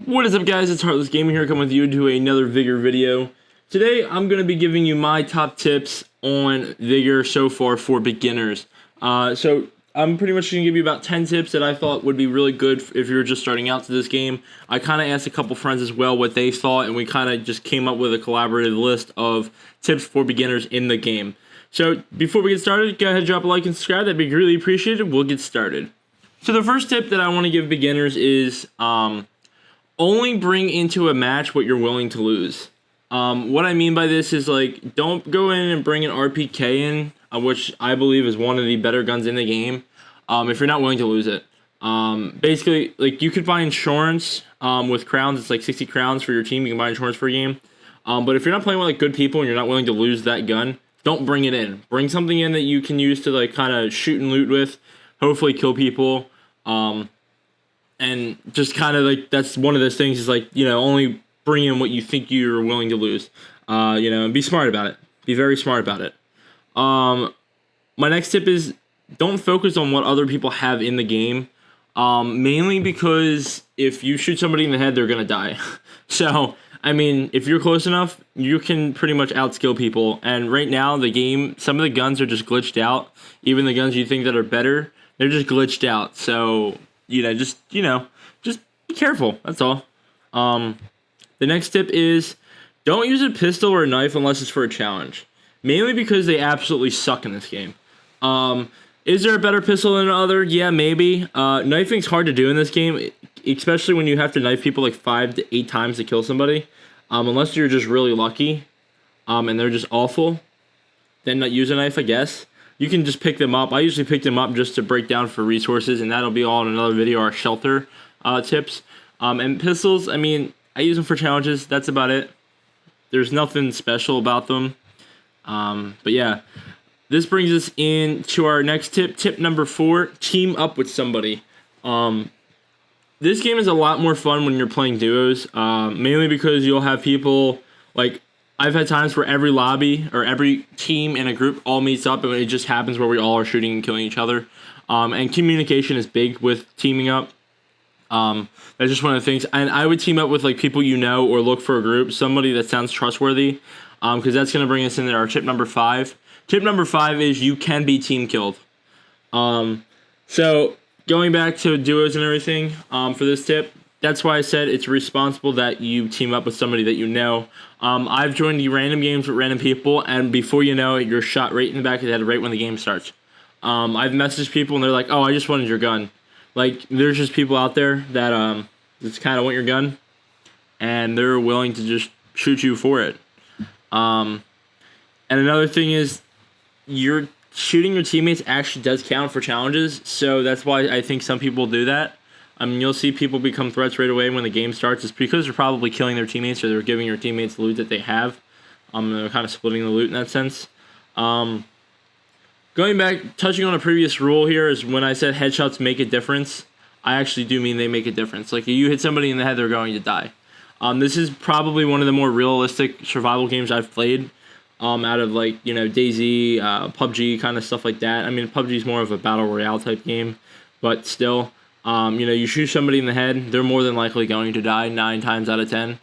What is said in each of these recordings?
What is up, guys? It's Heartless Gamer here, coming with you to another Vigor video. Today, I'm going to be giving you my top tips on Vigor so far for beginners. So I'm pretty much going to give you about 10 tips that I thought would be really good if you're just starting out to this game. I kind of asked a couple friends as well what they thought, and we kind of just came up with a collaborative list of tips for beginners in the game. So before we get started, go ahead, drop a like and subscribe. That'd be really appreciated. We'll get started. So the first tip that I want to give beginners is only bring into a match what you're willing to lose. What I mean by this is, like, don't go in and bring an RPK in, which I believe is one of the better guns in the game, if you're not willing to lose it. Basically, like, you could buy insurance with crowns. It's like 60 crowns for your team. You can buy insurance for a game. But if you're not playing with, like, good people and you're not willing to lose that gun, don't bring it in. Bring something in that you can use to, like, kind of shoot and loot with, hopefully kill people. And just kind of, like, that's one of those things is, like, you know, only bring in what you think you're willing to lose. You know, and be smart about it. Be very smart about it. My next tip is don't focus on what other people have in the game. Mainly because if you shoot somebody in the head, they're going to die. So, I mean, if you're close enough, you can pretty much outskill people. And right now, the game, some of the guns are just glitched out. Even the guns you think that are better, they're just glitched out. So, just be careful. That's all. The next tip is don't use a pistol or a knife unless it's for a challenge. Mainly because they absolutely suck in this game. Is there a better pistol than another? Yeah, maybe. Knifing's hard to do in this game, especially when you have to knife people like 5 to 8 times to kill somebody. Unless you're just really lucky, and they're just awful, then not use a knife, I guess. You can just pick them up. I usually pick them up just to break down for resources, and that'll be all in another video, our shelter tips. And pistols, I mean, I use them for challenges. That's about it. There's nothing special about them. But yeah, this brings us into our next tip. Tip number 4, team up with somebody. This game is a lot more fun when you're playing duos, mainly because you'll have people, like, I've had times where every lobby or every team in a group all meets up and it just happens where we all are shooting and killing each other. And communication is big with teaming up. That's just one of the things. And I would team up with, like, people you know, or look for a group, somebody that sounds trustworthy, because that's going to bring us into our tip number 5. Tip number 5 is you can be team killed. So going back to duos and everything, for this tip, that's why I said it's responsible that you team up with somebody that you know. I've joined the random games with random people, and before you know it, you're shot right in the back of the head right when the game starts. I've messaged people, and they're like, oh, I just wanted your gun. Like, there's just people out there that just kind of want your gun, and they're willing to just shoot you for it. And another thing is, you're shooting your teammates actually does count for challenges, so that's why I think some people do that. I mean, you'll see people become threats right away when the game starts. It's because they're probably killing their teammates, or they're giving your teammates the loot that they have. They're kind of splitting the loot in that sense. Going back, touching on a previous rule here is when I said headshots make a difference, I actually do mean they make a difference. Like, if you hit somebody in the head, they're going to die. This is probably one of the more realistic survival games I've played. Out of, like, DayZ, PUBG, kind of stuff like that. I mean, PUBG is more of a battle royale type game, but still, you shoot somebody in the head, they're more than likely going to die 9 times out of 10.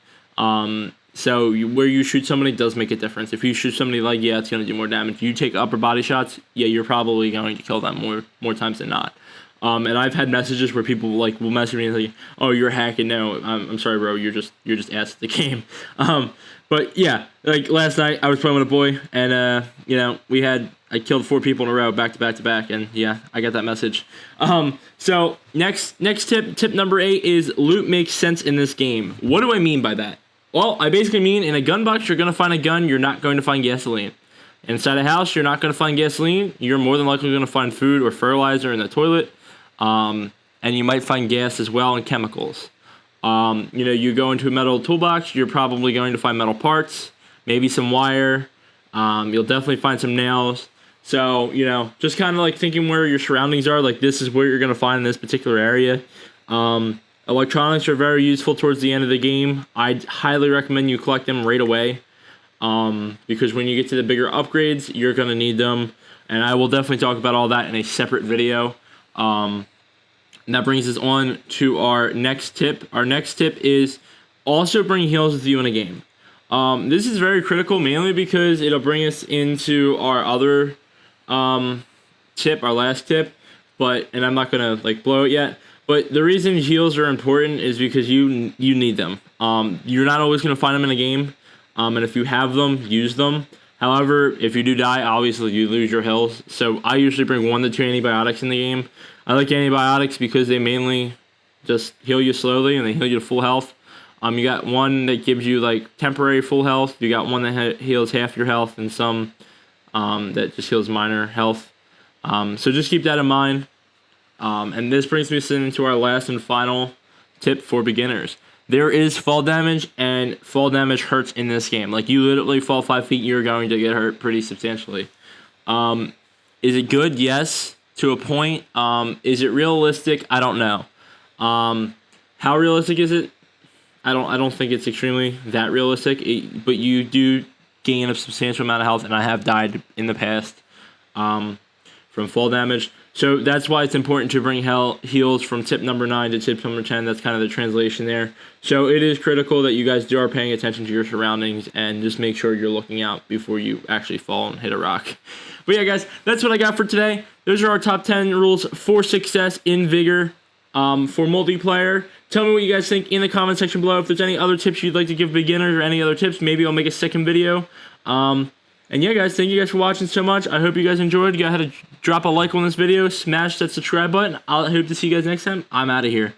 So where you shoot somebody does make a difference. If you shoot somebody, like, yeah, it's going to do more damage. If you take upper body shots, yeah, you're probably going to kill them more times than not. And I've had messages where people, like, will message me and say, oh, you're hacking. No, I'm sorry, bro. You're just ass at the game. But yeah, like, last night I was playing with a boy, and I killed 4 people in a row, back to back to back, and yeah, I got that message. So next tip number 8 is loot makes sense in this game. What do I mean by that? Well, I basically mean in a gun box, you're gonna find a gun. You're not going to find gasoline. Inside a house, you're not gonna find gasoline. You're more than likely gonna find food or fertilizer in the toilet, and you might find gas as well and chemicals. You go into a metal toolbox, you're probably going to find metal parts, maybe some wire. You'll definitely find some nails. So, just kind of like thinking where your surroundings are, like, this is where you're going to find in this particular area. Electronics are very useful towards the end of the game. I'd highly recommend you collect them right away, because when you get to the bigger upgrades, you're going to need them. And I will definitely talk about all that in a separate video. And that brings us on to our next tip. Our next tip is also bring heals with you in a game. This is very critical, mainly because it'll bring us into our other tip, our last tip. And I'm not gonna like blow it yet. But the reason heals are important is because you need them. You're not always gonna find them in a game, and if you have them, use them. However, if you do die, obviously you lose your health. So I usually bring 1 to 2 antibiotics in the game. I like antibiotics because they mainly just heal you slowly and they heal you to full health. You got one that gives you like temporary full health. You got one that heals half your health, and some that just heals minor health. So just keep that in mind. And this brings me into our last and final tip for beginners. There is fall damage, and fall damage hurts in this game. Like, you literally fall 5 feet, you're going to get hurt pretty substantially. Is it good? Yes, to a point. Is it realistic? I don't know. How realistic is it? I don't think it's extremely that realistic. But you do gain a substantial amount of health, and I have died in the past from fall damage. So that's why it's important to bring heals from tip number 9 to tip number 10. That's kind of the translation there. So it is critical that you guys are paying attention to your surroundings and just make sure you're looking out before you actually fall and hit a rock. But yeah, guys, that's what I got for today. Those are our top 10 rules for success in Vigor for multiplayer. Tell me what you guys think in the comment section below. If there's any other tips you'd like to give beginners or any other tips, maybe I'll make a second video. And yeah, guys, thank you guys for watching so much. I hope you guys enjoyed. Go ahead and drop a like on this video. Smash that subscribe button. I'll hope to see you guys next time. I'm out of here.